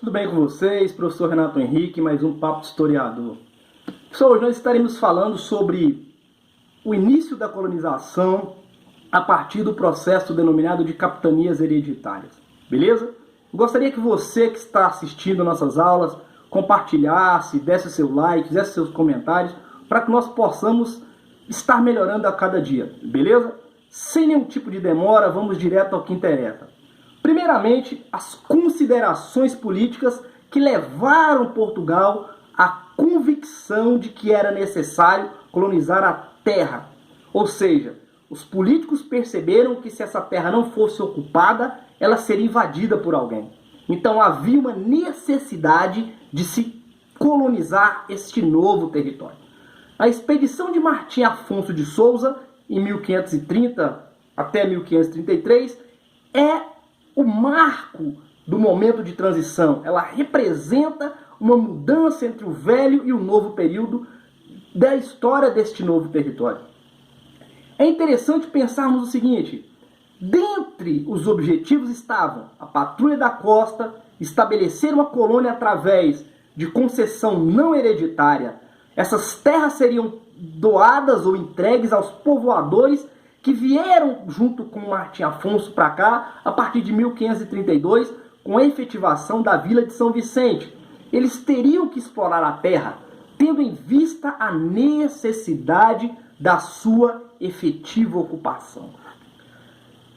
Tudo bem com vocês? Professor Renato Henrique, mais um Papo Historiador. Pessoal, hoje nós estaremos falando sobre o início da colonização a partir do processo denominado de capitanias hereditárias. Beleza? Gostaria que você que está assistindo nossas aulas compartilhasse, desse seu like, desse seus comentários, para que nós possamos estar melhorando a cada dia. Beleza? Sem nenhum tipo de demora, vamos direto ao que interessa. Primeiramente, as considerações políticas que levaram Portugal à convicção de que era necessário colonizar a terra. Ou seja, os políticos perceberam que se essa terra não fosse ocupada, ela seria invadida por alguém. Então havia uma necessidade de se colonizar este novo território. A expedição de Martim Afonso de Souza, em 1530 até 1533, é o marco do momento de transição. Ela representa uma mudança entre o velho e o novo período da história deste novo território. É interessante pensarmos o seguinte: dentre os objetivos estavam a patrulha da costa, estabelecer uma colônia através de concessão não hereditária. Essas terras seriam doadas ou entregues aos povoadores que vieram junto com Martim Afonso para cá a partir de 1532, com a efetivação da Vila de São Vicente. Eles teriam que explorar a terra, tendo em vista a necessidade da sua efetiva ocupação.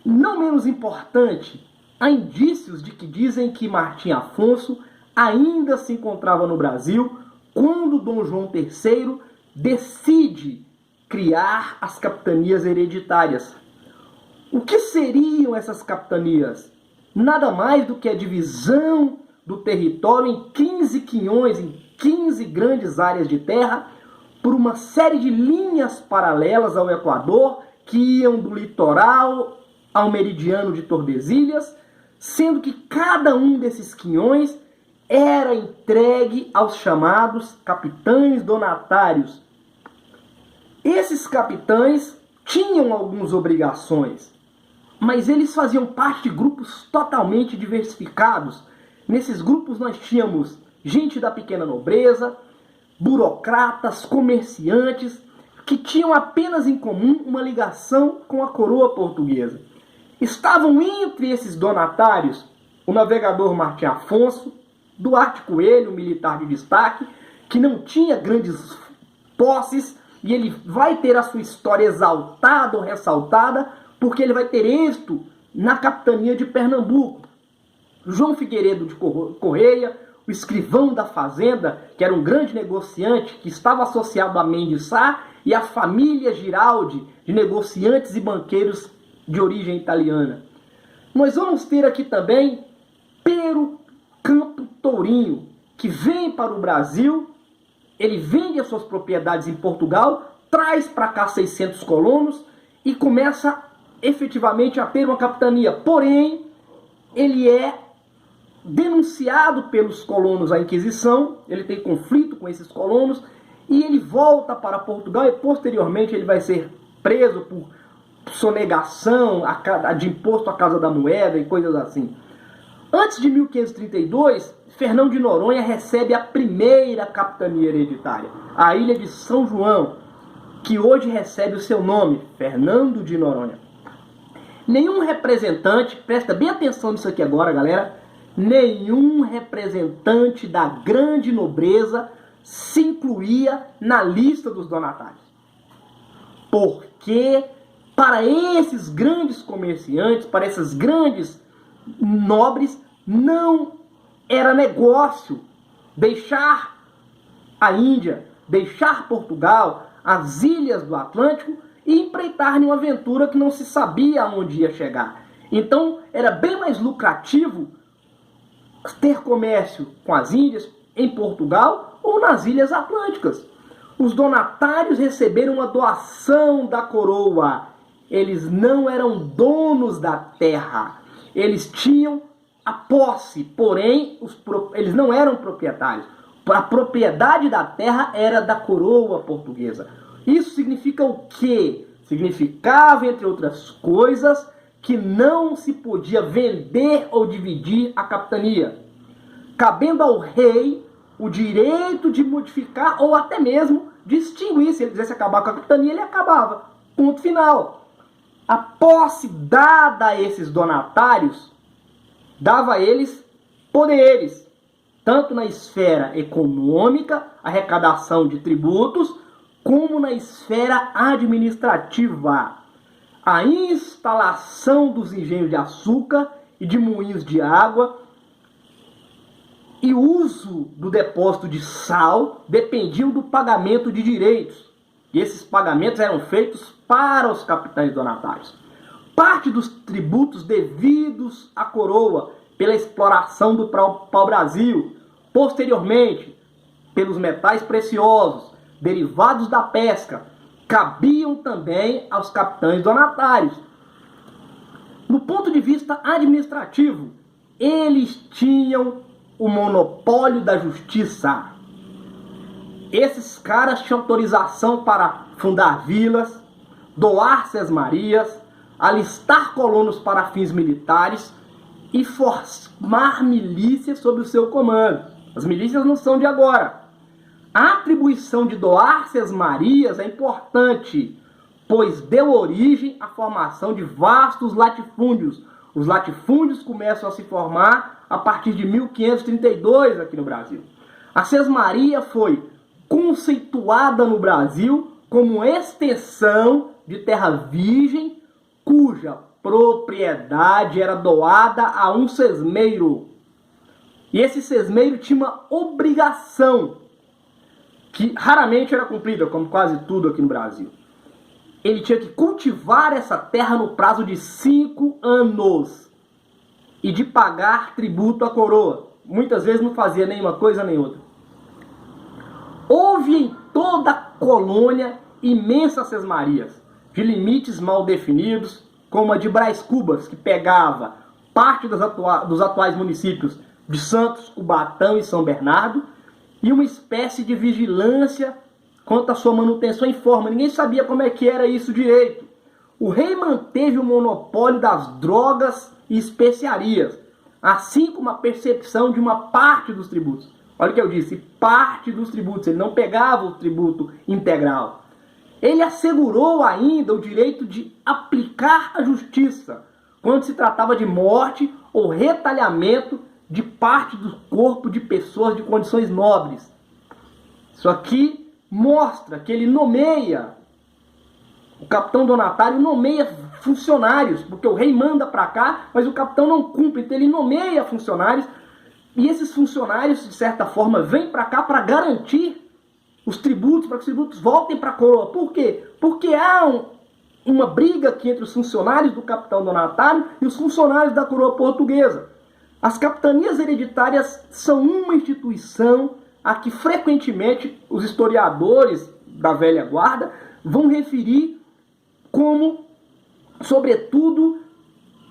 Não menos importante, há indícios de que dizem que Martim Afonso ainda se encontrava no Brasil quando Dom João III decide criar as capitanias hereditárias. O que seriam essas capitanias? Nada mais do que a divisão do território em 15 quinhões, em 15 grandes áreas de terra, por uma série de linhas paralelas ao Equador, que iam do litoral ao meridiano de Tordesilhas, sendo que cada um desses quinhões era entregue aos chamados capitães donatários. Esses capitães tinham algumas obrigações, mas eles faziam parte de grupos totalmente diversificados. Nesses grupos nós tínhamos gente da pequena nobreza, burocratas, comerciantes, que tinham apenas em comum uma ligação com a coroa portuguesa. Estavam entre esses donatários o navegador Martim Afonso, Duarte Coelho, militar de destaque, que não tinha grandes posses, e ele vai ter a sua história exaltada ou ressaltada, porque ele vai ter êxito na capitania de Pernambuco. João Figueiredo de Correia, o escrivão da fazenda, que era um grande negociante, que estava associado a Mendes Sá e a família Giraldi, de negociantes e banqueiros de origem italiana. Nós vamos ter aqui também Pero Campo Tourinho, que vem para o Brasil. Ele vende as suas propriedades em Portugal, traz para cá 600 colonos e começa efetivamente a ter uma capitania. Porém, ele é denunciado pelos colonos à Inquisição, ele tem conflito com esses colonos e ele volta para Portugal e posteriormente ele vai ser preso por sonegação de imposto à Casa da Moeda e coisas assim. Antes de 1532, Fernão de Noronha recebe a primeira capitania hereditária, a ilha de São João, que hoje recebe o seu nome, Fernando de Noronha. Nenhum representante, presta bem atenção nisso aqui agora, galera, nenhum representante da grande nobreza se incluía na lista dos donatários. Porque para esses grandes comerciantes, para esses grandes nobres, não era negócio deixar a Índia, deixar Portugal, as ilhas do Atlântico e empreitar em uma aventura que não se sabia aonde ia chegar. Então era bem mais lucrativo ter comércio com as Índias em Portugal ou nas ilhas atlânticas. Os donatários receberam uma doação da coroa. Eles não eram donos da terra. Eles tinham a posse, porém eles não eram proprietários. A propriedade da terra era da coroa portuguesa. Isso significa o quê? Significava, entre outras coisas, que não se podia vender ou dividir a capitania. cabendo ao rei o direito de modificar ou até mesmo de extinguir. Se ele quisesse acabar com a capitania, ele acabava. Ponto final. A posse dada a esses donatários dava a eles poderes, tanto na esfera econômica, arrecadação de tributos, como na esfera administrativa. A instalação dos engenhos de açúcar e de moinhos de água e o uso do depósito de sal dependiam do pagamento de direitos. E esses pagamentos eram feitos para os capitães donatários. Parte dos tributos devidos à coroa pela exploração do pau-brasil, posteriormente pelos metais preciosos, derivados da pesca, cabiam também aos capitães donatários. No ponto de vista administrativo, eles tinham o monopólio da justiça. Esses caras tinham autorização para fundar vilas, doar sesmarias, alistar colonos para fins militares e formar milícias sob o seu comando. As milícias não são de agora. A atribuição de doar sesmarias é importante, pois deu origem à formação de vastos latifúndios. Os latifúndios começam a se formar a partir de 1532 aqui no Brasil. A sesmaria foi conceituada no Brasil como extensão de terra virgem cuja propriedade era doada a um sesmeiro. E esse sesmeiro tinha uma obrigação que raramente era cumprida, como quase tudo aqui no Brasil. Ele tinha que cultivar essa terra no prazo de 5 anos e de pagar tributo à coroa. Muitas vezes não fazia nenhuma coisa nem outra. Houve em toda a colônia imensas sesmarias, de limites mal definidos, como a de Brás Cubas, que pegava parte dos atuais municípios de Santos, Cubatão e São Bernardo, e uma espécie de vigilância quanto à sua manutenção em forma. Ninguém sabia como é que era isso direito. O rei manteve o monopólio das drogas e especiarias, assim como a percepção de uma parte dos tributos. Olha o que eu disse, parte dos tributos. Ele não pegava o tributo integral. Ele assegurou ainda o direito de aplicar a justiça quando se tratava de morte ou retalhamento de parte do corpo de pessoas de condições nobres. Isso aqui mostra que ele nomeia, o capitão donatário nomeia funcionários, porque o rei manda para cá, mas o capitão não cumpre, então ele nomeia funcionários, e esses funcionários, de certa forma, vêm para cá para garantir os tributos, para que os tributos voltem para a coroa. Por quê? Porque há uma briga aqui entre os funcionários do capitão donatário e os funcionários da coroa portuguesa. As capitanias hereditárias são uma instituição a que frequentemente os historiadores da velha guarda vão referir como, sobretudo,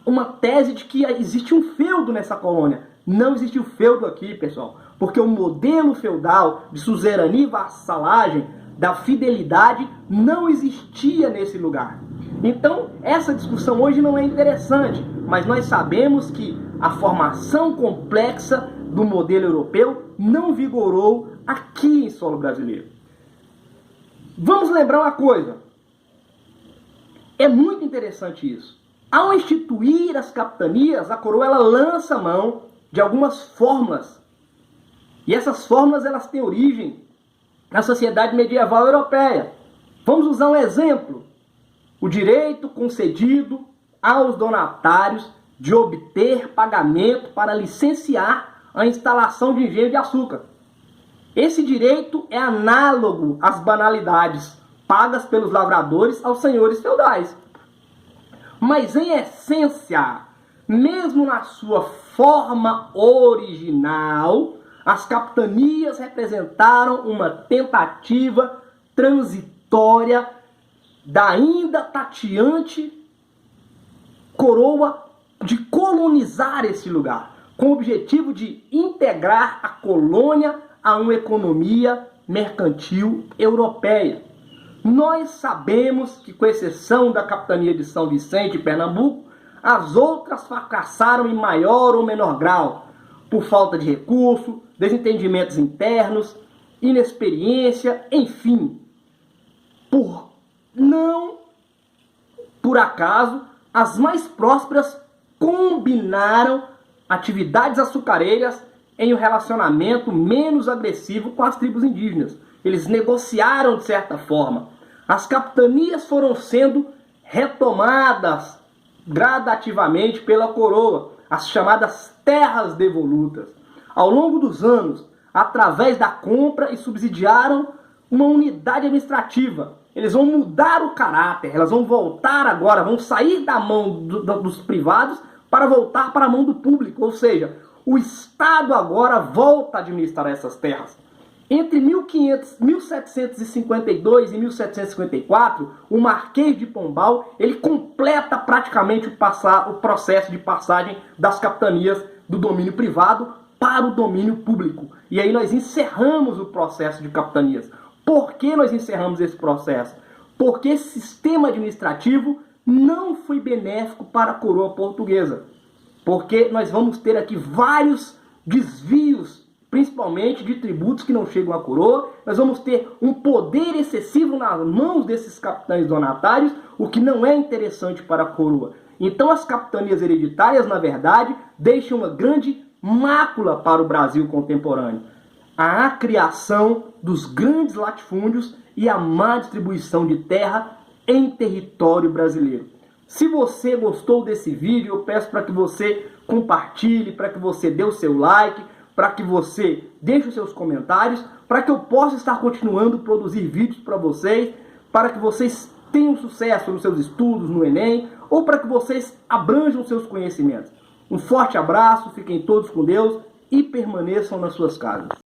uma tese de que existe um feudo nessa colônia. Não existe o feudo aqui, pessoal, porque o modelo feudal de suzerania e vassalagem, da fidelidade, não existia nesse lugar. Então, essa discussão hoje não é interessante, mas nós sabemos que a formação complexa do modelo europeu não vigorou aqui em solo brasileiro. Vamos lembrar uma coisa. É muito interessante isso. Ao instituir as capitanias, a coroa ela lança mão de algumas fórmulas. E essas fórmulas elas têm origem na sociedade medieval europeia. Vamos usar um exemplo. O direito concedido aos donatários de obter pagamento para licenciar a instalação de engenho de açúcar. Esse direito é análogo às banalidades pagas pelos lavradores aos senhores feudais. Mas em essência, mesmo na sua forma original, as capitanias representaram uma tentativa transitória da ainda tateante coroa de colonizar esse lugar, com o objetivo de integrar a colônia a uma economia mercantil europeia. Nós sabemos que, com exceção da capitania de São Vicente e Pernambuco, as outras fracassaram em maior ou menor grau. por falta de recurso, desentendimentos internos, inexperiência, enfim. Por acaso, as mais prósperas combinaram atividades açucareiras em um relacionamento menos agressivo com as tribos indígenas. Eles negociaram de certa forma. As capitanias foram sendo retomadas gradativamente pela coroa, as chamadas terras devolutas. Ao longo dos anos, através da compra, e subsidiaram uma unidade administrativa. Eles vão mudar o caráter, elas vão voltar agora, vão sair da mão dos privados para voltar para a mão do público, ou seja, o Estado agora volta a administrar essas terras. Entre 1752 e 1754, o Marquês de Pombal ele completa praticamente o processo de passagem das capitanias do domínio privado para o domínio público. E aí nós encerramos o processo de capitanias. Por que nós encerramos esse processo? Porque esse sistema administrativo não foi benéfico para a coroa portuguesa. Porque nós vamos ter aqui vários desvios, principalmente de tributos que não chegam à coroa. Nós vamos ter um poder excessivo nas mãos desses capitães donatários, o que não é interessante para a coroa. Então as capitanias hereditárias, na verdade, deixam uma grande mácula para o Brasil contemporâneo. A criação dos grandes latifúndios e a má distribuição de terra em território brasileiro. Se você gostou desse vídeo, eu peço para que você compartilhe, para que você dê o seu like, para que você deixe os seus comentários, para que eu possa estar continuando a produzir vídeos para vocês, para que vocês tenham sucesso nos seus estudos, no Enem, ou para que vocês abranjam seus conhecimentos. Um forte abraço, fiquem todos com Deus e permaneçam nas suas casas.